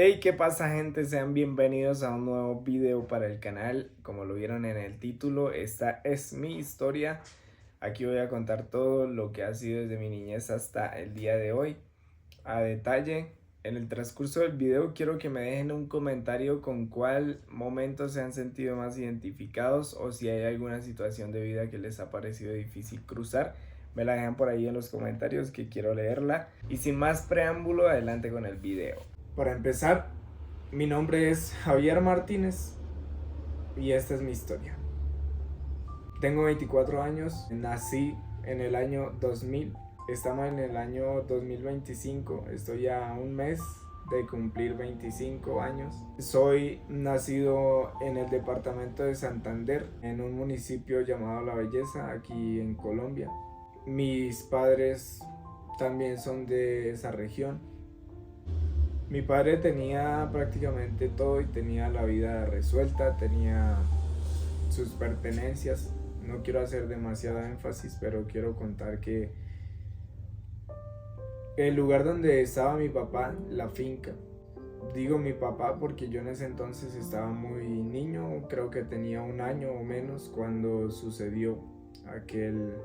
Hey, ¿qué pasa, gente? Sean bienvenidos a un nuevo video para el canal. Como lo vieron en el título, esta es mi historia. Aquí voy a contar todo lo que ha sido desde mi niñez hasta el día de hoy, a detalle. En el transcurso del video quiero que me dejen un comentario con cuál momento se han sentido más identificados o si hay alguna situación de vida que les ha parecido difícil cruzar. Me la dejan por ahí en los comentarios que quiero leerla. Y sin más preámbulo, adelante con el video. Para empezar, mi nombre es Javier Martínez y esta es mi historia. Tengo 24 años, nací en el año 2000, estamos en el año 2025, estoy a un mes de cumplir 25 años. Soy nacido en el departamento de Santander, en un municipio llamado La Belleza, aquí en Colombia. Mis padres también son de esa región. Mi padre tenía prácticamente todo y tenía la vida resuelta, tenía sus pertenencias. No quiero hacer demasiado énfasis, pero quiero contar que el lugar donde estaba mi papá, la finca, digo mi papá porque yo en ese entonces estaba muy niño, creo que tenía un año o menos cuando sucedió aquel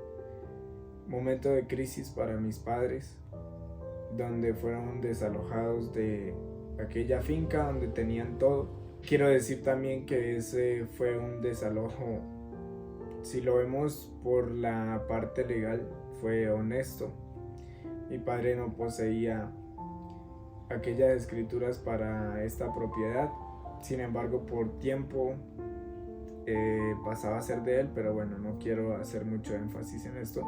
momento de crisis para mis padres, donde fueron desalojados de aquella finca donde tenían todo. Quiero decir también que ese fue un desalojo, si lo vemos por la parte legal, fue honesto. Mi padre no poseía aquellas escrituras para esta propiedad, sin embargo por tiempo pasaba a ser de él, pero bueno, no quiero hacer mucho énfasis en esto.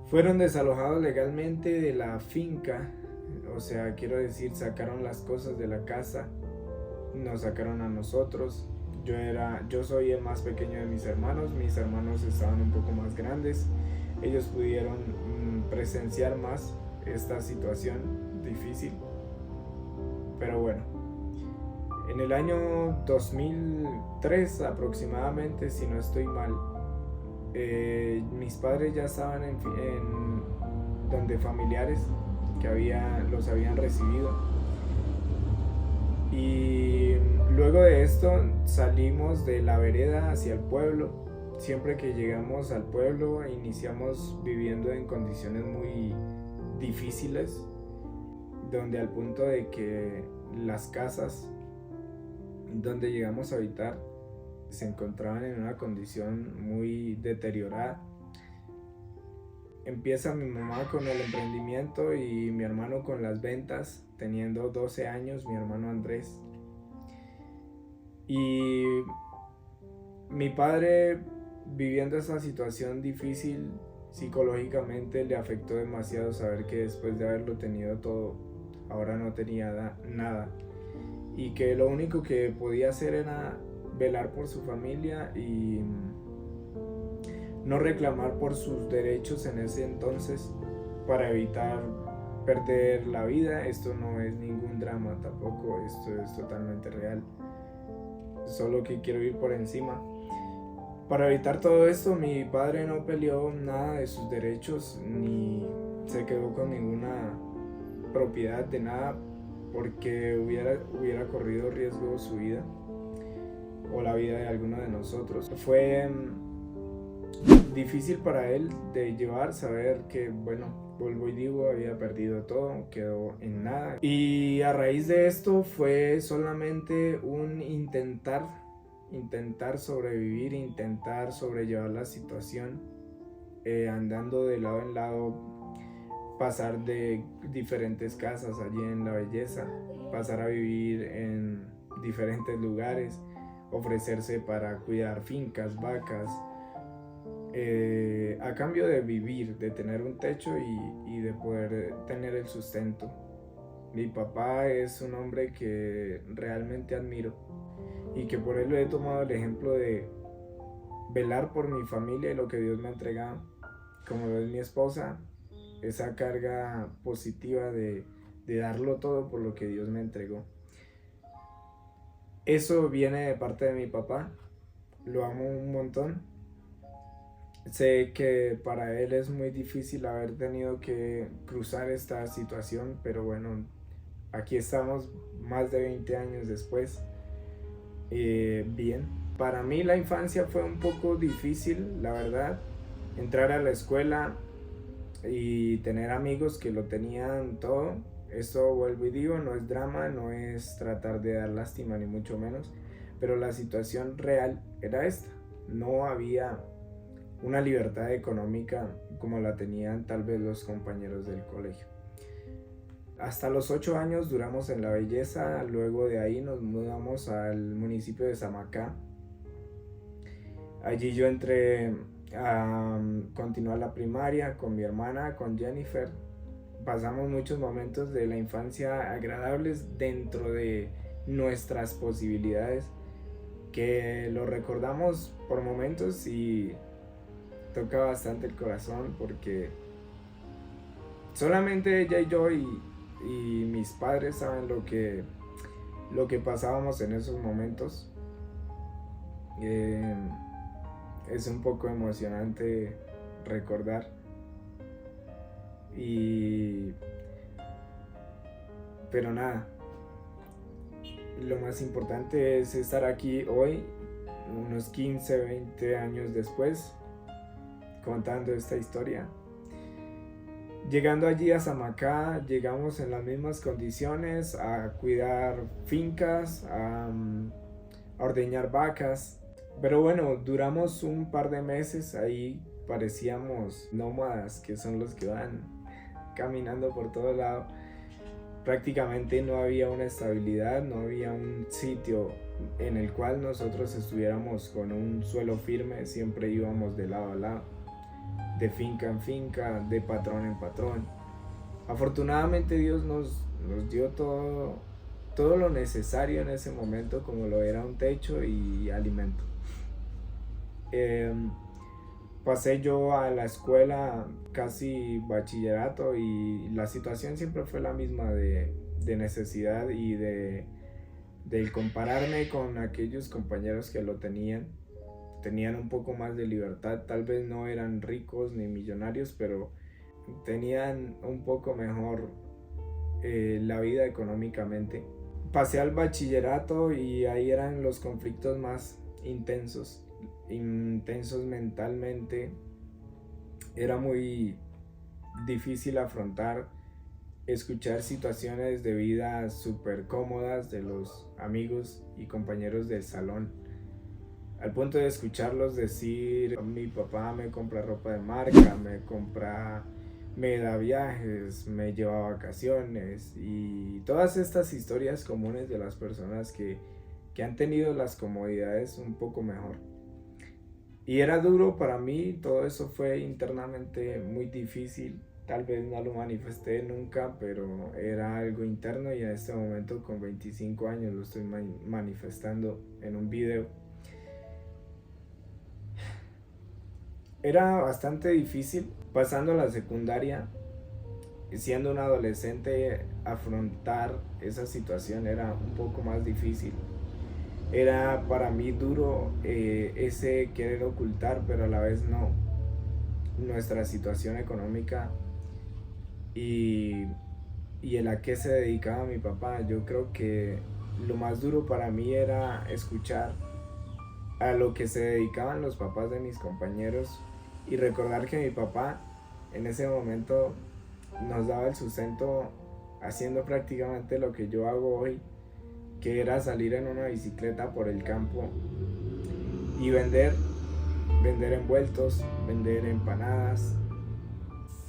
Fueron desalojados legalmente de la finca, o sea, quiero decir, sacaron las cosas de la casa, nos sacaron a nosotros. Yo soy el más pequeño de mis hermanos estaban un poco más grandes, ellos pudieron presenciar más esta situación difícil, pero bueno. En el año 2003 aproximadamente, si no estoy mal, mis padres ya estaban en donde familiares que los habían recibido, y luego de esto salimos de la vereda hacia el pueblo. Siempre que llegamos al pueblo iniciamos viviendo en condiciones muy difíciles, donde al punto de que las casas donde llegamos a habitar se encontraban en una condición muy deteriorada. Empieza mi mamá con el emprendimiento y mi hermano con las ventas, teniendo 12 años, mi hermano Andrés. Y mi padre, viviendo esa situación difícil, psicológicamente le afectó demasiado saber que después de haberlo tenido todo, ahora no tenía nada. Y que lo único que podía hacer era velar por su familia y no reclamar por sus derechos en ese entonces para evitar perder la vida. Esto no es ningún drama tampoco, esto es totalmente real, solo que quiero ir por encima. Para evitar todo esto, mi padre no peleó nada de sus derechos ni se quedó con ninguna propiedad de nada, porque hubiera corrido riesgo su vida o la vida de alguno de nosotros. Fue difícil para él de llevar, saber que, bueno, vuelvo y digo, había perdido todo, quedó en nada. Y a raíz de esto fue solamente un intentar sobrevivir, intentar sobrellevar la situación, andando de lado en lado, pasar de diferentes casas allí en La Belleza, pasar a vivir en diferentes lugares, ofrecerse para cuidar fincas, vacas, a cambio de vivir, de tener un techo y de poder tener el sustento. Mi papá es un hombre que realmente admiro y que por él lo he tomado el ejemplo de velar por mi familia y lo que Dios me ha entregado, como lo es mi esposa, esa carga positiva de darlo todo por lo que Dios me entregó. Eso viene de parte de mi papá, lo amo un montón. Sé que para él es muy difícil haber tenido que cruzar esta situación, pero bueno, aquí estamos más de 20 años después, bien. Para mí la infancia fue un poco difícil, la verdad. Entrar a la escuela y tener amigos que lo tenían todo. Esto vuelvo y digo, no es drama, no es tratar de dar lástima ni mucho menos, pero la situación real era esta. No había una libertad económica como la tenían tal vez los compañeros del colegio. Hasta los 8 años duramos en La Belleza, luego de ahí nos mudamos al municipio de Samacá. Allí yo entré a continuar la primaria con mi hermana, con Jennifer. Pasamos muchos momentos de la infancia agradables dentro de nuestras posibilidades, que lo recordamos por momentos y toca bastante el corazón, porque solamente ella y yo y mis padres saben lo que pasábamos en esos momentos. Es un poco emocionante recordar. Pero nada, lo más importante es estar aquí hoy, unos 15, 20 años después, contando esta historia. Llegando allí a Samacá, llegamos en las mismas condiciones a cuidar fincas, a ordeñar vacas. Pero bueno, duramos un par de meses ahí, parecíamos nómadas, que son los que van caminando por todo lado. Prácticamente no había una estabilidad, no había un sitio en el cual nosotros estuviéramos con un suelo firme, siempre íbamos de lado a lado, de finca en finca, de patrón en patrón. Afortunadamente Dios nos dio todo lo necesario en ese momento, como lo era un techo y alimento. Pasé yo a la escuela casi bachillerato y la situación siempre fue la misma de necesidad y del compararme con aquellos compañeros que lo tenían un poco más de libertad. Tal vez no eran ricos ni millonarios, pero tenían un poco mejor la vida económicamente. Pasé al bachillerato y ahí eran los conflictos más intensos mentalmente. Era muy difícil afrontar, escuchar situaciones de vida súper cómodas de los amigos y compañeros del salón, al punto de escucharlos decir: mi papá me compra ropa de marca, me da viajes, me lleva a vacaciones, y todas estas historias comunes de las personas que han tenido las comodidades un poco mejor. Y era duro para mí, todo eso fue internamente muy difícil. Tal vez no lo manifesté nunca, pero era algo interno, y en este momento con 25 años lo estoy manifestando en un video. Era bastante difícil pasando la secundaria, siendo un adolescente, afrontar esa situación era un poco más difícil. Era para mí duro ese querer ocultar, pero a la vez no, nuestra situación económica y el a qué se dedicaba mi papá. Yo creo que lo más duro para mí era escuchar a lo que se dedicaban los papás de mis compañeros y recordar que mi papá en ese momento nos daba el sustento haciendo prácticamente lo que yo hago hoy, que era salir en una bicicleta por el campo y vender envueltos, vender empanadas.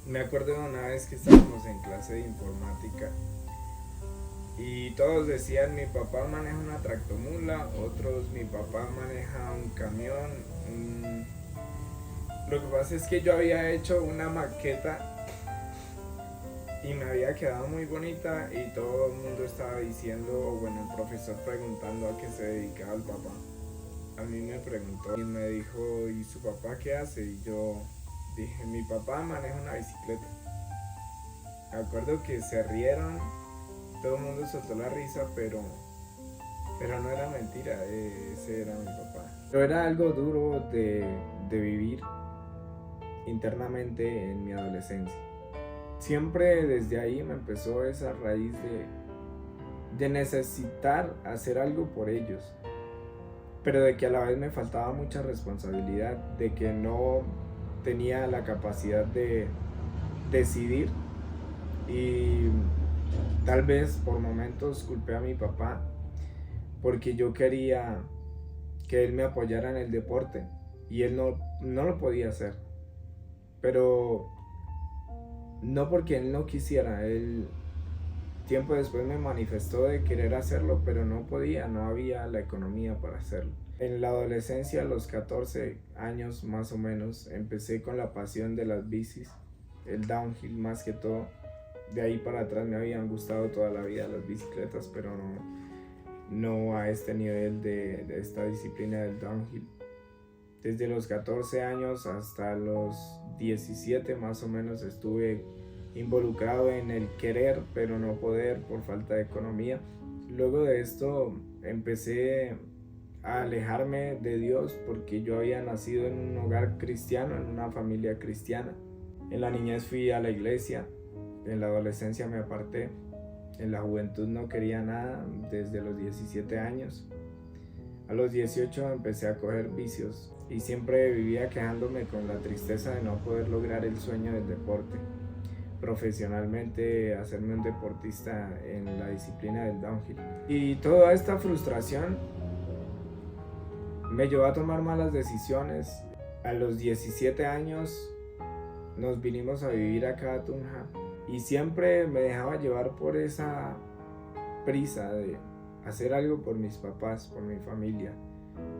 Me acuerdo de una vez que estábamos en clase de informática y todos decían: mi papá maneja una tractomula, otros: mi papá maneja un camión. Lo que pasa es que yo había hecho una maqueta y me había quedado muy bonita, y todo el mundo estaba diciendo, o bueno, el profesor preguntando a qué se dedicaba el papá. A mí me preguntó y me dijo: ¿y su papá qué hace? Y yo dije: mi papá maneja una bicicleta. Me acuerdo que se rieron, todo el mundo soltó la risa, pero no era mentira, ese era mi papá. Pero era algo duro de vivir internamente en mi adolescencia. Siempre desde ahí me empezó esa raíz de necesitar hacer algo por ellos, pero de que a la vez me faltaba mucha responsabilidad, de que no tenía la capacidad de decidir y tal vez por momentos culpé a mi papá porque yo quería que él me apoyara en el deporte y él no lo podía hacer, pero no porque él no quisiera, él tiempo después me manifestó de querer hacerlo, pero no podía, no había la economía para hacerlo. En la adolescencia, a los 14 años más o menos, empecé con la pasión de las bicis, el downhill más que todo. De ahí para atrás me habían gustado toda la vida las bicicletas, pero no a este nivel de esta disciplina del downhill. Desde los 14 años hasta los 17 más o menos estuve involucrado en el querer pero no poder por falta de economía. Luego de esto empecé a alejarme de Dios porque yo había nacido en un hogar cristiano, en una familia cristiana. En la niñez fui a la iglesia, en la adolescencia me aparté, en la juventud no quería nada desde los 17 años. A los 18 empecé a coger vicios y siempre vivía quejándome con la tristeza de no poder lograr el sueño del deporte. Profesionalmente, hacerme un deportista en la disciplina del downhill. Y toda esta frustración me llevó a tomar malas decisiones. A los 17 años nos vinimos a vivir acá a Tunja y siempre me dejaba llevar por esa prisa de hacer algo por mis papás, por mi familia.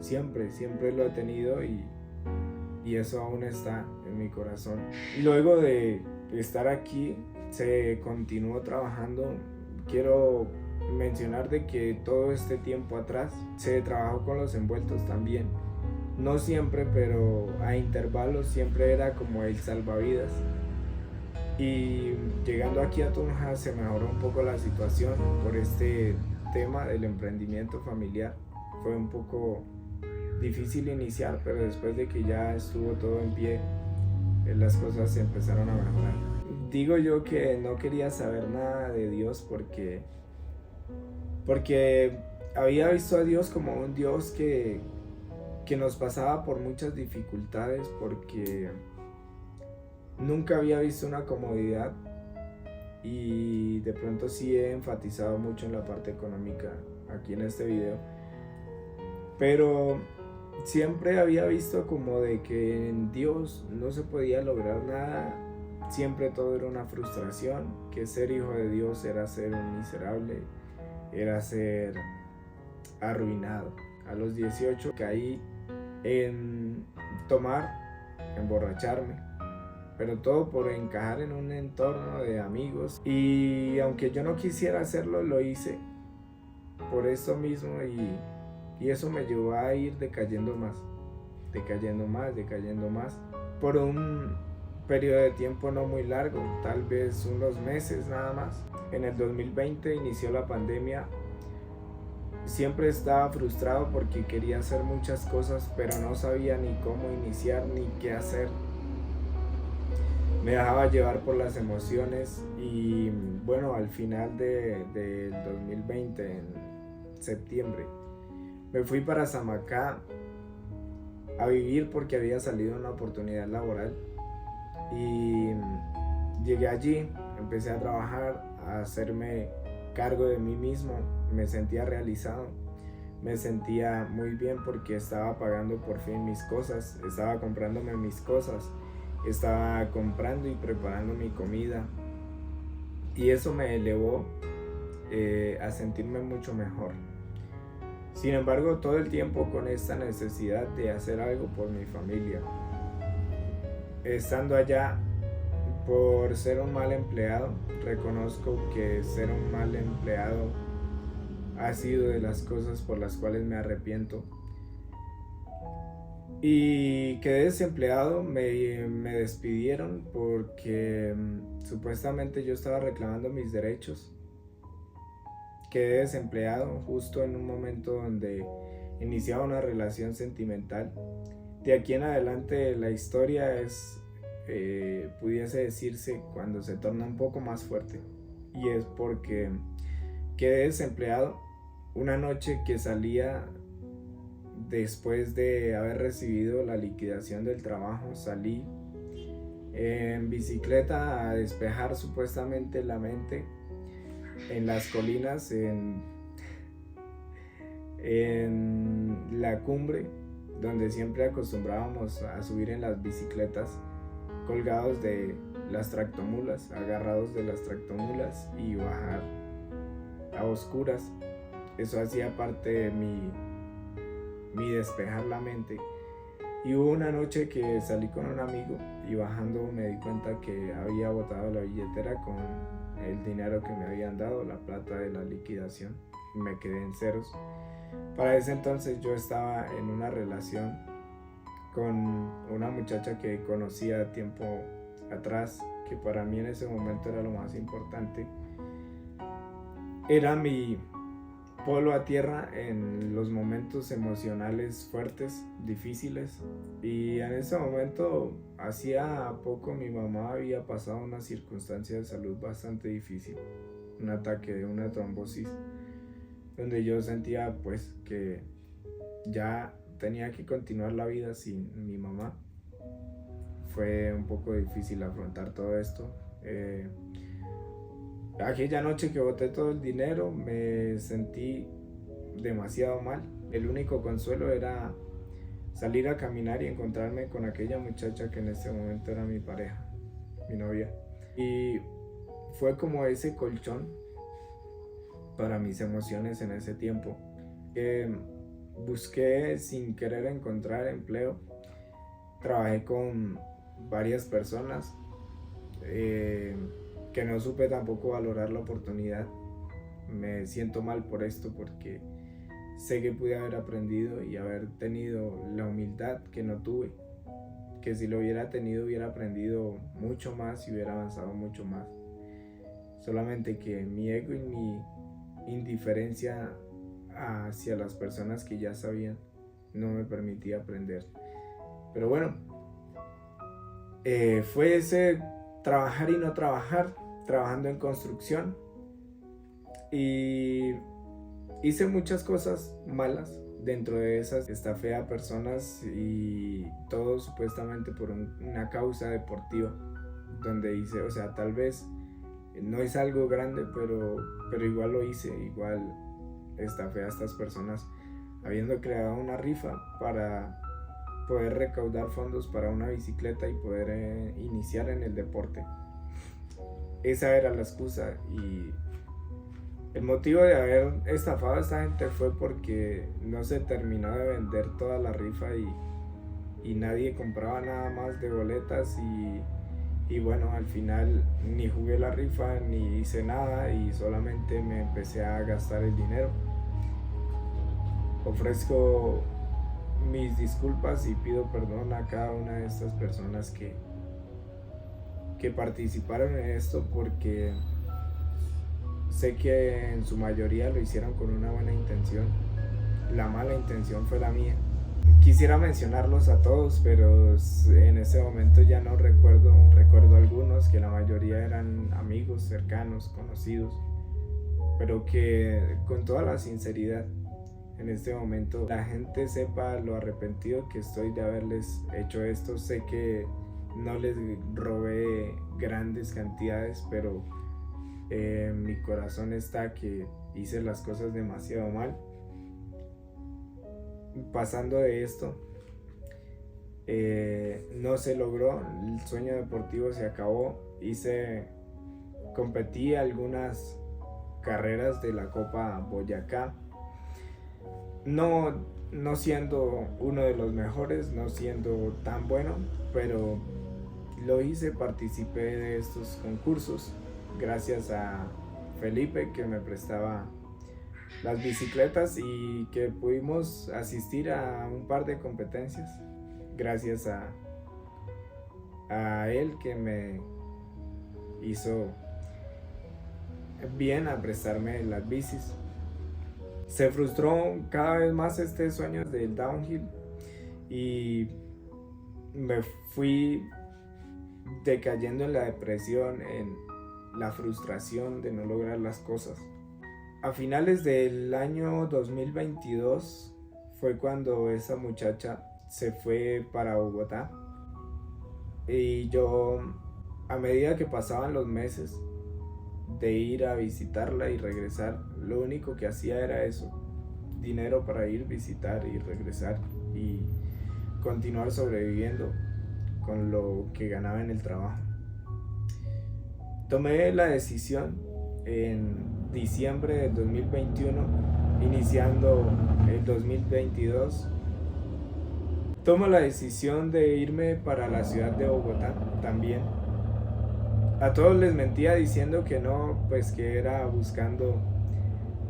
Siempre lo he tenido y eso aún está en mi corazón. Y luego de estar aquí, se continuó trabajando. Quiero mencionar de que todo este tiempo atrás se trabajó con los envueltos también. No siempre, pero a intervalos siempre era como el salvavidas. Y llegando aquí a Tunja se mejoró un poco la situación por este tema del emprendimiento familiar. Fue un poco difícil iniciar, pero después de que ya estuvo todo en pie, las cosas se empezaron a mejorar. Digo yo que no quería saber nada de Dios porque había visto a Dios como un Dios que nos pasaba por muchas dificultades, porque nunca había visto una comodidad y de pronto sí he enfatizado mucho en la parte económica aquí en este video, pero siempre había visto como de que en Dios no se podía lograr nada, siempre todo era una frustración, que ser hijo de Dios era ser un miserable, era ser arruinado. A los 18 caí en tomar, emborracharme, pero todo por encajar en un entorno de amigos, y aunque yo no quisiera hacerlo, lo hice por eso mismo y eso me llevó a ir decayendo más por un periodo de tiempo no muy largo, tal vez unos meses nada más. En el 2020 inició la pandemia. Siempre estaba frustrado porque quería hacer muchas cosas, pero no sabía ni cómo iniciar ni qué hacer. Me dejaba llevar por las emociones y bueno, al final del 2020, en septiembre, me fui para Samacá a vivir porque había salido una oportunidad laboral y llegué allí, empecé a trabajar, a hacerme cargo de mí mismo. Me sentía realizado, me sentía muy bien porque estaba pagando por fin mis cosas, estaba comprándome mis cosas, estaba comprando y preparando mi comida y eso me elevó a sentirme mucho mejor. Sin embargo, todo el tiempo con esta necesidad de hacer algo por mi familia. Estando allá, por ser un mal empleado, reconozco que ser un mal empleado ha sido de las cosas por las cuales me arrepiento. Y quedé desempleado, me despidieron porque supuestamente yo estaba reclamando mis derechos. Quedé desempleado justo en un momento donde iniciaba una relación sentimental. De aquí en adelante la historia es, pudiese decirse, cuando se torna un poco más fuerte. Y es porque quedé desempleado. Una noche que salía después de haber recibido la liquidación del trabajo, salí en bicicleta a despejar supuestamente la mente en las colinas, en la cumbre, donde siempre acostumbrábamos a subir en las bicicletas, colgados de las tractomulas, agarrados de las tractomulas y bajar a oscuras. Eso hacía parte de mi despejar la mente. Y hubo una noche que salí con un amigo y bajando me di cuenta que había botado la billetera con el dinero que me habían dado, la plata de la liquidación, y me quedé en ceros. Para ese entonces yo estaba en una relación con una muchacha que conocía tiempo atrás, que para mí en ese momento era lo más importante. Era mi polo a tierra en los momentos emocionales fuertes, difíciles. Y en ese momento, hacía poco, mi mamá había pasado una circunstancia de salud bastante difícil, un ataque de una trombosis, donde yo sentía pues que ya tenía que continuar la vida sin mi mamá. Fue un poco difícil afrontar todo esto. Aquella noche que boté todo el dinero me sentí demasiado mal. El único consuelo era salir a caminar y encontrarme con aquella muchacha que en ese momento era mi pareja, mi novia. Y fue como ese colchón para mis emociones en ese tiempo. Busqué sin querer encontrar empleo. Trabajé con varias personas. Que no supe tampoco valorar la oportunidad. Me siento mal por esto porque sé que pude haber aprendido y haber tenido la humildad que no tuve, que si lo hubiera tenido hubiera aprendido mucho más y hubiera avanzado mucho más. Solamente que mi ego y mi indiferencia hacia las personas que ya sabían no me permitía aprender. Pero bueno, fue ese trabajar y no trabajar, trabajando en construcción, y hice muchas cosas malas. Dentro de esas estafé a personas y todo supuestamente por una causa deportiva, donde hice, o sea, tal vez no es algo grande, pero igual lo hice, igual estafé a estas personas habiendo creado una rifa para poder recaudar fondos para una bicicleta y poder iniciar en el deporte. Esa era la excusa, y el motivo de haber estafado a esta gente fue porque no se terminó de vender toda la rifa y nadie compraba nada más de boletas, y bueno, al final ni jugué la rifa ni hice nada y solamente me empecé a gastar el dinero. Ofrezco mis disculpas y pido perdón a cada una de estas personas que participaron en esto, porque sé que en su mayoría lo hicieron con una buena intención. La mala intención fue la mía. Quisiera mencionarlos a todos, pero en ese momento ya no recuerdo algunos, que la mayoría eran amigos cercanos, conocidos, pero que con toda la sinceridad en este momento la gente sepa lo arrepentido que estoy de haberles hecho esto. Sé que no les robé grandes cantidades, pero mi corazón está que hice las cosas demasiado mal. Pasando de esto, no se logró, el sueño deportivo se acabó. Competí algunas carreras de la Copa Boyacá, no siendo uno de los mejores, no siendo tan bueno, pero lo hice, participé de estos concursos gracias a Felipe, que me prestaba las bicicletas y que pudimos asistir a un par de competencias gracias a él, que me hizo bien a prestarme las bicis. Se frustró cada vez más este sueño del downhill y me fui decayendo en la depresión, en la frustración de no lograr las cosas. A finales del año 2022 fue cuando esa muchacha se fue para Bogotá. Y yo, a medida que pasaban los meses de ir a visitarla y regresar, lo único que hacía era eso: dinero para ir, visitar y regresar y continuar sobreviviendo con lo que ganaba en el trabajo. Tomé la decisión en diciembre del 2021, iniciando el 2022. Tomo la decisión de irme para la ciudad de Bogotá también. A todos les mentía diciendo que no, pues que era buscando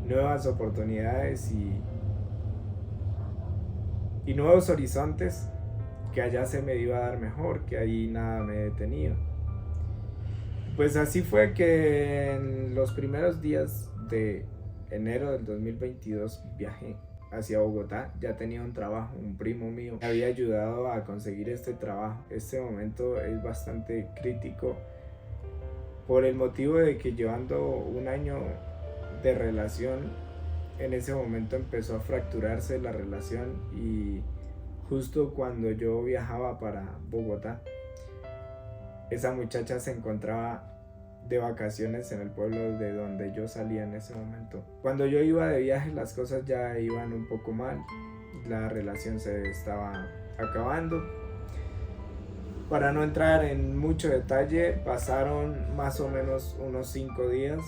nuevas oportunidades y nuevos horizontes, que allá se me iba a dar mejor, que ahí nada me detenía. Pues así fue que en los primeros días de enero del 2022 viajé hacia Bogotá. Ya tenía un trabajo, un primo mío me había ayudado a conseguir este trabajo. Este momento es bastante crítico por el motivo de que, llevando un año de relación, en ese momento empezó a fracturarse la relación, y justo cuando yo viajaba para Bogotá, esa muchacha se encontraba de vacaciones en el pueblo de donde yo salía en ese momento. Cuando yo iba de viaje, las cosas ya iban un poco mal, la relación se estaba acabando. Para no entrar en mucho detalle, pasaron más o menos unos 5 días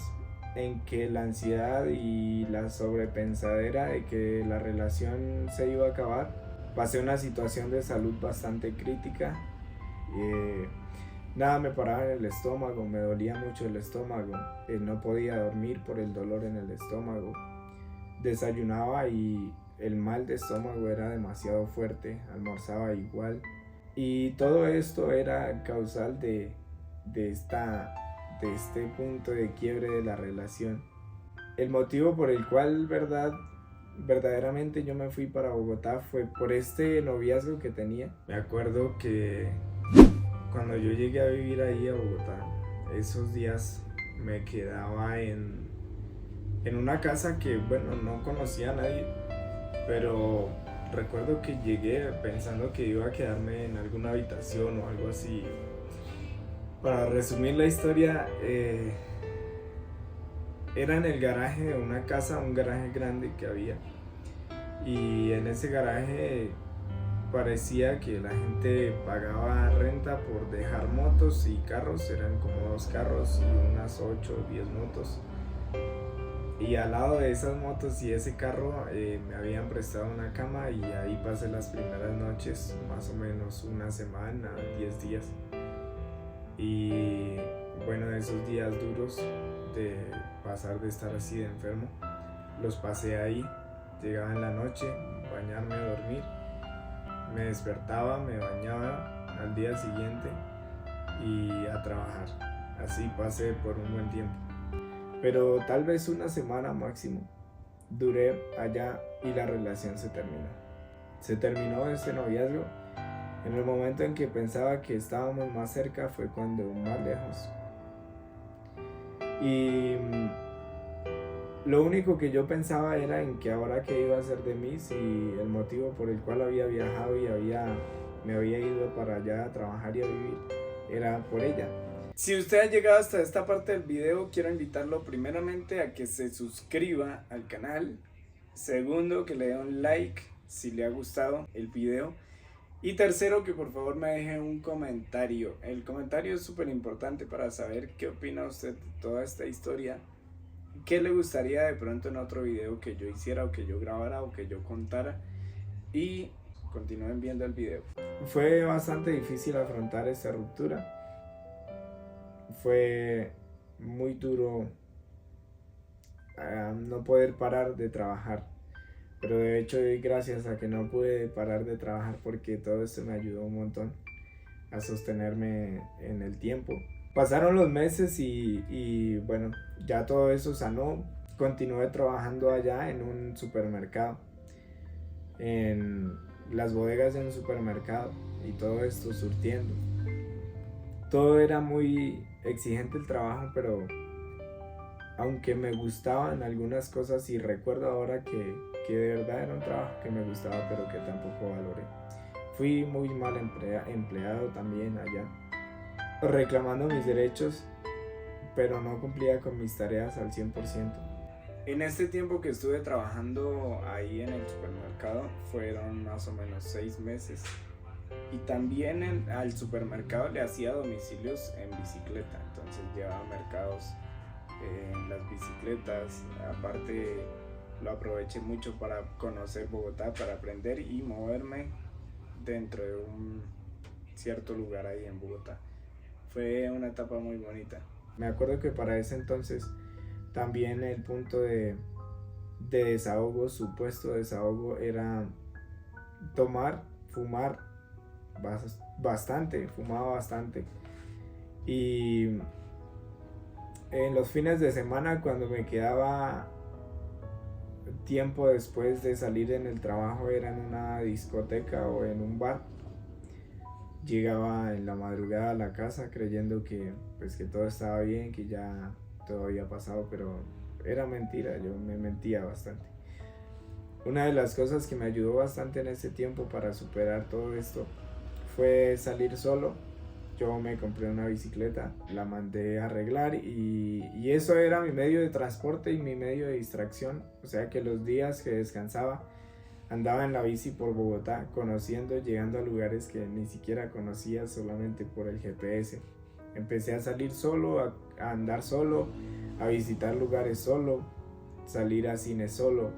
en que la ansiedad y la sobrepensadera de que la relación se iba a acabar. Pasé una situación de salud bastante crítica. Nada me paraba en el estómago, me dolía mucho el estómago, no podía dormir por el dolor en el estómago. Desayunaba y el mal de estómago era demasiado fuerte, almorzaba igual. Y todo esto era causal de este punto de quiebre de la relación. El motivo por el cual verdaderamente yo me fui para Bogotá fue por este noviazgo que tenía. Me acuerdo que cuando yo llegué a vivir ahí a Bogotá, esos días me quedaba en una casa que, bueno, no conocía a nadie, pero recuerdo que llegué pensando que iba a quedarme en alguna habitación o algo así. Para resumir la historia, era en el garaje de una casa, un garaje grande que había, y en ese garaje parecía que la gente pagaba renta por dejar motos y carros. Eran como 2 carros y unas 8 o 10 motos. Y al lado de esas motos y ese carro me habían prestado una cama, y ahí pasé las primeras noches, más o menos una semana, 10 días. Y bueno, esos días duros de pasar de estar así de enfermo, los pasé ahí. Llegaba en la noche, bañarme, dormir, me despertaba, me bañaba al día siguiente y a trabajar. Así pasé por un buen tiempo. Pero tal vez una semana máximo duré allá y la relación se terminó. Se terminó este noviazgo. En el momento en que pensaba que estábamos más cerca fue cuando más lejos. Y lo único que yo pensaba era en que ahora qué iba a hacer de mí, si el motivo por el cual había viajado y me había ido para allá a trabajar y a vivir era por ella. Si usted ha llegado hasta esta parte del video, quiero invitarlo primeramente a que se suscriba al canal. Segundo, que le dé un like si le ha gustado el video. Y tercero, que por favor me deje un comentario. El comentario es súper importante para saber qué opina usted de toda esta historia. ¿Qué le gustaría de pronto en otro video que yo hiciera, o que yo grabara, o que yo contara? Y continúen viendo el video. Fue bastante difícil afrontar esta ruptura. Fue muy duro no poder parar de trabajar. Pero de hecho doy gracias a que no pude parar de trabajar, porque todo esto me ayudó un montón a sostenerme en el tiempo. Pasaron los meses y bueno, ya todo eso sanó. Continué trabajando allá en un supermercado, en las bodegas de un supermercado, y todo esto surtiendo. Todo era muy exigente el trabajo, pero aunque me gustaban algunas cosas y recuerdo ahora que de verdad era un trabajo que me gustaba pero que tampoco valoré. Fui muy mal empleado también allá, reclamando mis derechos, pero no cumplía con mis tareas al 100%. En este tiempo que estuve trabajando ahí en el supermercado fueron más o menos 6 meses. Y también al supermercado le hacía domicilios en bicicleta, entonces llevaba mercados en las bicicletas. Aparte lo aproveché mucho para conocer Bogotá, para aprender y moverme dentro de un cierto lugar ahí en Bogotá. Fue una etapa muy bonita. Me acuerdo que para ese entonces también el punto de desahogo, supuesto desahogo, era tomar, fumar bastante, fumaba bastante. Y en los fines de semana, cuando me quedaba tiempo después de salir en el trabajo, era en una discoteca o en un bar. Llegaba en la madrugada a la casa creyendo que pues que todo estaba bien, que ya todo había pasado, pero era mentira, yo me mentía bastante. Una de las cosas que me ayudó bastante en ese tiempo para superar todo esto fue salir solo. Yo me compré una bicicleta, la mandé a arreglar y eso era mi medio de transporte y mi medio de distracción. O sea que los días que descansaba andaba en la bici por Bogotá, conociendo, llegando a lugares que ni siquiera conocía solamente por el GPS. Empecé a salir solo, a andar solo, a visitar lugares solo, salir a cine solo.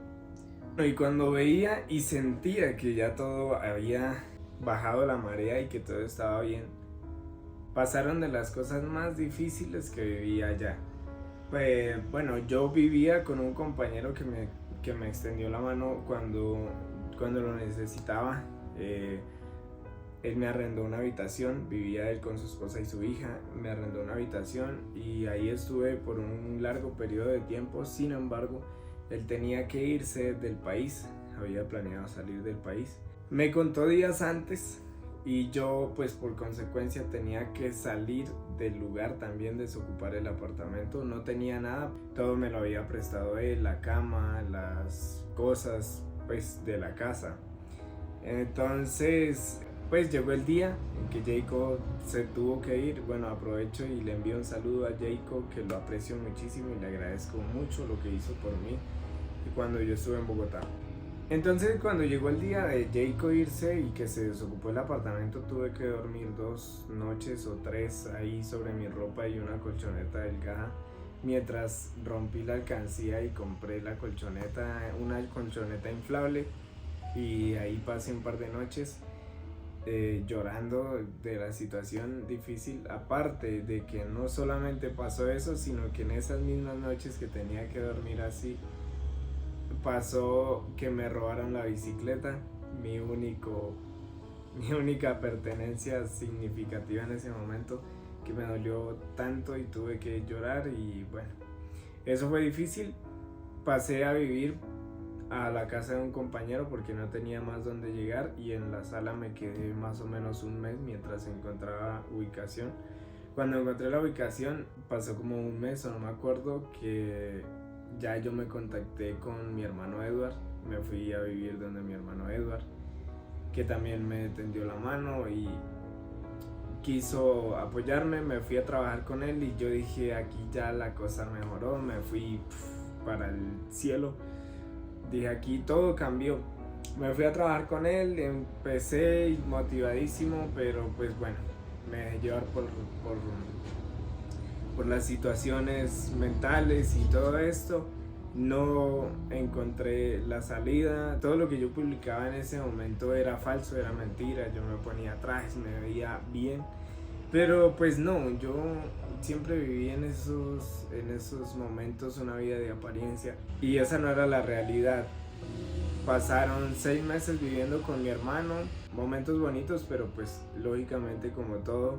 Y cuando veía y sentía que ya todo había bajado la marea y que todo estaba bien, pasaron de las cosas más difíciles que vivía allá. Pues, bueno, yo vivía con un compañero que me extendió la mano cuando lo necesitaba. Él me arrendó una habitación, vivía él con su esposa y su hija, me arrendó una habitación y ahí estuve por un largo periodo de tiempo. Sin embargo, él tenía que irse del país, había planeado salir del país. Me contó días antes y yo pues por consecuencia tenía que salir del lugar, también desocupar el apartamento. No tenía nada, todo me lo había prestado él, la cama, las cosas pues de la casa. Entonces pues llegó el día en que Jacob se tuvo que ir. Bueno, aprovecho y le envío un saludo a Jacob, que lo aprecio muchísimo y le agradezco mucho lo que hizo por mí cuando yo estuve en Bogotá. Entonces cuando llegó el día de Jacob irse y que se desocupó el apartamento, tuve que dormir 2 noches o 3 ahí sobre mi ropa y una colchoneta delgada, mientras rompí la alcancía y compré la colchoneta, una colchoneta inflable, y ahí pasé un par de noches llorando de la situación difícil. Aparte de que no solamente pasó eso, sino que en esas mismas noches que tenía que dormir así, pasó que me robaron la bicicleta, mi única pertenencia significativa en ese momento, que me dolió tanto y tuve que llorar. Y bueno, eso fue difícil. Pasé a vivir a la casa de un compañero porque no tenía más donde llegar, y en la sala me quedé más o menos un mes mientras encontraba ubicación. Cuando encontré la ubicación pasó como un mes o no me acuerdo, que ya yo me contacté con mi hermano Edward, me fui a vivir donde mi hermano Edward, que también me tendió la mano y quiso apoyarme. Me fui a trabajar con él y yo dije, aquí ya la cosa mejoró, me fui para el cielo. Dije, aquí todo cambió. Me fui a trabajar con él, empecé motivadísimo, pero pues bueno, me dejé llevar por las situaciones mentales y todo esto. No encontré la salida. Todo lo que yo publicaba en ese momento era falso, era mentira. Yo me ponía trajes, me veía bien, pero pues no, yo siempre viví en esos momentos una vida de apariencia y esa no era la realidad. Pasaron 6 meses viviendo con mi hermano, momentos bonitos, pero pues lógicamente como todo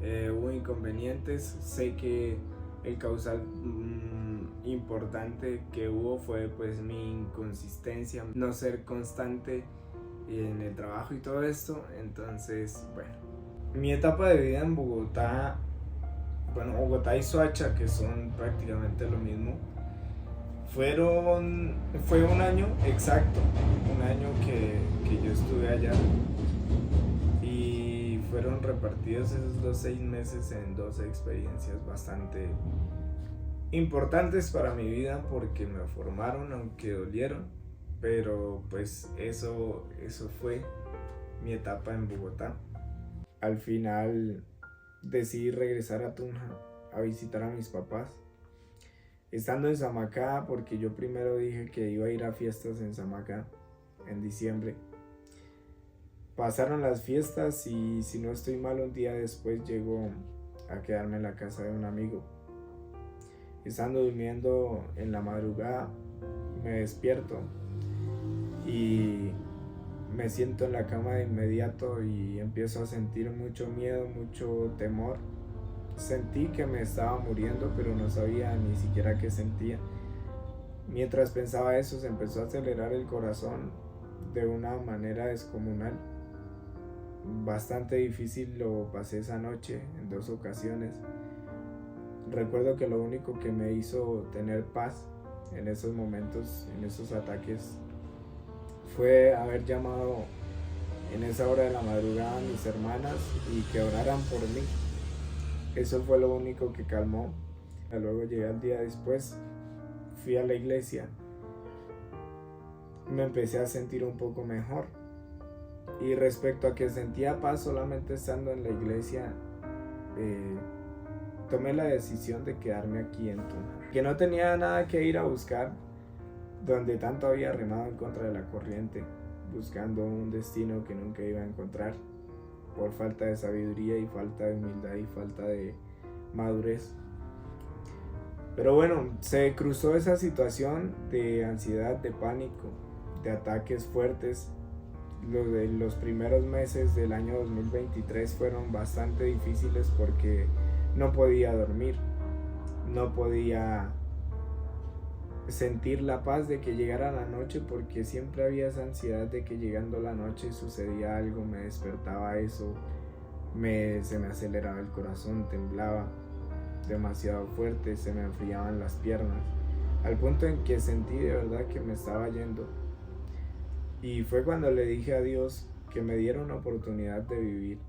hubo inconvenientes. Sé que el causal importante que hubo fue pues mi inconsistencia, no ser constante en el trabajo y todo esto. Entonces bueno, mi etapa de vida en Bogotá bueno, Bogotá y Soacha, que son prácticamente lo mismo, fue un año exacto, un año que yo estuve allá, y fueron repartidos esos 6 meses en 2 experiencias bastante importantes para mi vida porque me formaron, aunque dolieron, pero pues eso fue mi etapa en Bogotá. Al final decidí regresar a Tunja a visitar a mis papás. Estando en Samacá, porque yo primero dije que iba a ir a fiestas en Samacá en diciembre. Pasaron las fiestas y, si no estoy mal, un día después llego a quedarme en la casa de un amigo. Estando durmiendo en la madrugada, me despierto y me siento en la cama de inmediato y empiezo a sentir mucho miedo, mucho temor. Sentí que me estaba muriendo, pero no sabía ni siquiera qué sentía. Mientras pensaba eso, se empezó a acelerar el corazón de una manera descomunal. Bastante difícil lo pasé esa noche en 2 ocasiones. Recuerdo que lo único que me hizo tener paz en esos momentos, en esos ataques, fue haber llamado en esa hora de la madrugada a mis hermanas y que oraran por mí. Eso fue lo único que calmó. Luego llegué al día después, fui a la iglesia, me empecé a sentir un poco mejor. Y respecto a que sentía paz solamente estando en la iglesia, tomé la decisión de quedarme aquí en Tunja, que no tenía nada que ir a buscar donde tanto había remado en contra de la corriente, buscando un destino que nunca iba a encontrar por falta de sabiduría y falta de humildad y falta de madurez. Pero bueno, se cruzó esa situación de ansiedad, de pánico, de ataques fuertes. Los primeros meses del año 2023 fueron bastante difíciles porque no podía dormir, no podía sentir la paz de que llegara la noche, porque siempre había esa ansiedad de que llegando la noche sucedía algo, me despertaba eso, se me aceleraba el corazón, temblaba demasiado fuerte, se me enfriaban las piernas, al punto en que sentí de verdad que me estaba yendo. Y fue cuando le dije a Dios que me diera una oportunidad de vivir,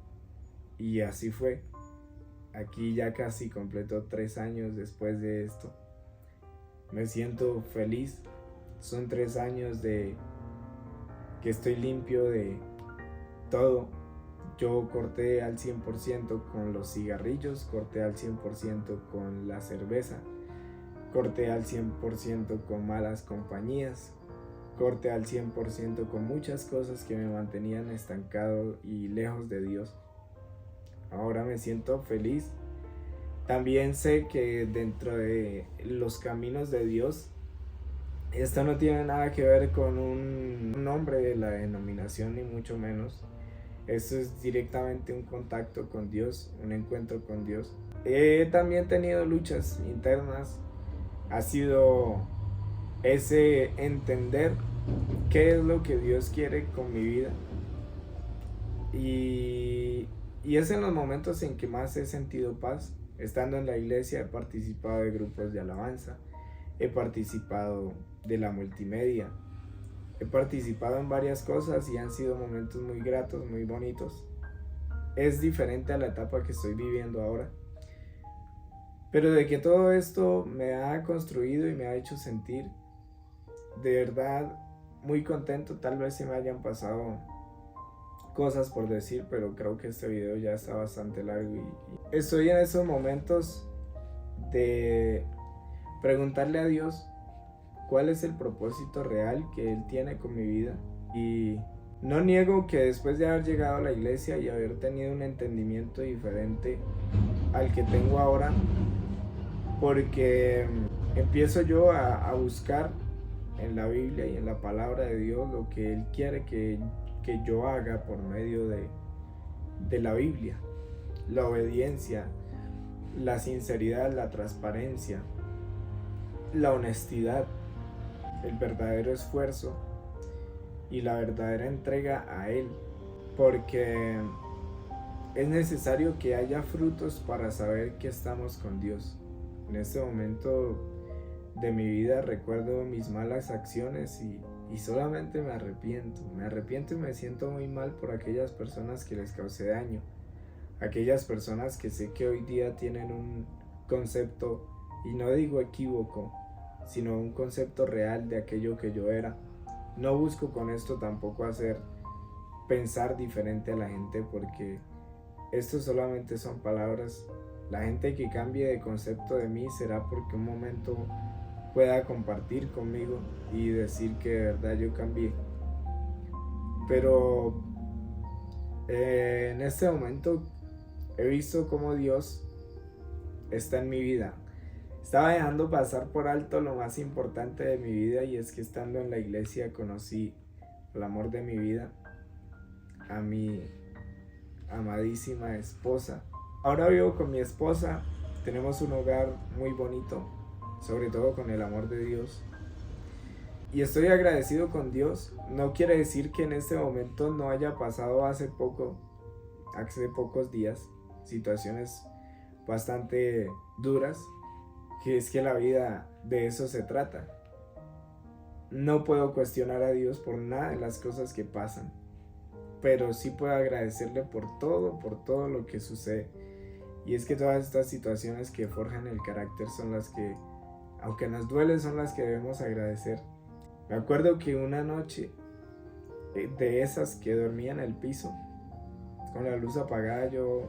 y así fue. Aquí ya casi completo 3 años después de esto. Me siento feliz. Son 3 años de que estoy limpio de todo. Yo corté al 100% con los cigarrillos, corté al 100% con la cerveza, corté al 100% con malas compañías, corté al 100% con muchas cosas que me mantenían estancado y lejos de Dios. Ahora me siento feliz. También sé que dentro de los caminos de Dios, esto no tiene nada que ver con un nombre de la denominación, ni mucho menos. Esto es directamente un contacto con Dios, un encuentro con Dios. He también tenido luchas internas. Ha sido ese entender qué es lo que Dios quiere con mi vida. Y es en los momentos en que más he sentido paz. Estando en la iglesia he participado de grupos de alabanza, he participado de la multimedia, he participado en varias cosas y han sido momentos muy gratos, muy bonitos. Es diferente a la etapa que estoy viviendo ahora, pero de que todo esto me ha construido y me ha hecho sentir de verdad muy contento. Tal vez se me hayan pasado cosas por decir, pero creo que este video ya está bastante largo y estoy en esos momentos de preguntarle a Dios cuál es el propósito real que Él tiene con mi vida. Y no niego que después de haber llegado a la iglesia y haber tenido un entendimiento diferente al que tengo ahora, porque empiezo yo a buscar en la Biblia y en la palabra de Dios lo que Él quiere que yo haga por medio de la Biblia. La obediencia, la sinceridad, la transparencia, la honestidad, el verdadero esfuerzo y la verdadera entrega a Él. Porque Es necesario que haya frutos para saber que estamos con Dios. En este momento de mi vida recuerdo mis malas acciones y solamente me arrepiento. Me arrepiento y me siento muy mal por aquellas personas que les causé daño. Aquellas personas que sé que hoy día tienen un concepto, y no digo equívoco, sino un concepto real de aquello que yo era. No busco con esto tampoco hacer pensar diferente a la gente, porque esto solamente son palabras. La gente que cambie de concepto de mí será porque un momento pueda compartir conmigo y decir que de verdad yo cambié. Pero en este momento he visto cómo Dios está en mi vida. Estaba dejando pasar por alto lo más importante de mi vida, y es que estando en la iglesia conocí el amor de mi vida, a mi amadísima esposa. Ahora vivo con mi esposa, tenemos un hogar muy bonito, sobre todo con el amor de Dios. Y estoy agradecido con Dios. No quiere decir que en este momento no haya pasado hace pocos días, situaciones bastante duras, que es que la vida de eso se trata. No puedo cuestionar a Dios por nada de las cosas que pasan, pero sí puedo agradecerle por todo lo que sucede. Y es que todas estas situaciones que forjan el carácter son las que, aunque nos duele, son las que debemos agradecer. Me acuerdo que una noche de esas que dormía en el piso, con la luz apagada, yo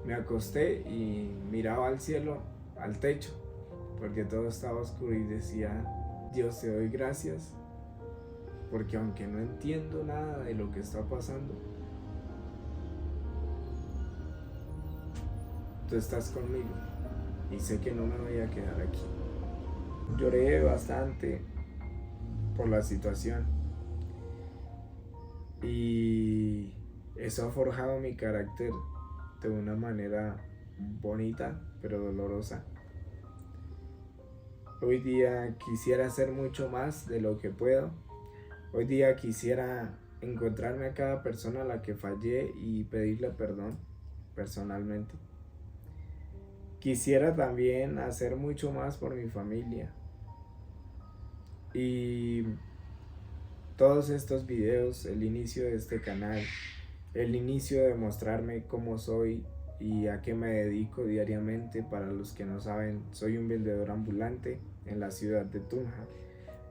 me acosté y miraba al cielo, al techo, porque todo estaba oscuro, y decía: Dios, te doy gracias, porque aunque no entiendo nada de lo que está pasando, tú estás conmigo y sé que no me voy a quedar aquí. Lloré bastante por la situación, y eso ha forjado mi carácter de una manera bonita pero dolorosa. Hoy día quisiera hacer mucho más de lo que puedo. Hoy día quisiera encontrarme a cada persona a la que fallé y pedirle perdón personalmente. Quisiera también hacer mucho más por mi familia. Y todos estos videos, el inicio de este canal, el inicio de mostrarme cómo soy y a qué me dedico diariamente. Para los que no saben, soy un vendedor ambulante en la ciudad de Tunja.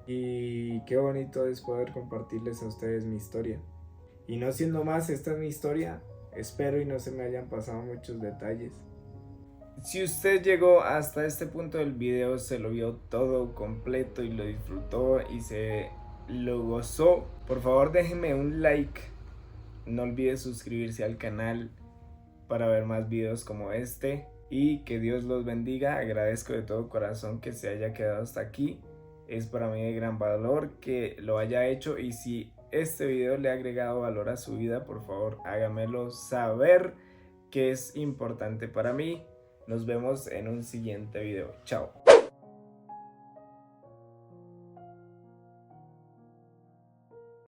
Y qué bonito es poder compartirles a ustedes mi historia. Y no siendo más, esta es mi historia. Espero y no se me hayan pasado muchos detalles. Si usted llegó hasta este punto del video, se lo vio todo completo y lo disfrutó y se lo gozó, por favor déjenme un like. No olvide suscribirse al canal para ver más videos como este. Y que Dios los bendiga. Agradezco de todo corazón que se haya quedado hasta aquí. Es para mí de gran valor que lo haya hecho, y si este video le ha agregado valor a su vida, por favor hágamelo saber, que es importante para mí. Nos vemos en un siguiente video. Chao.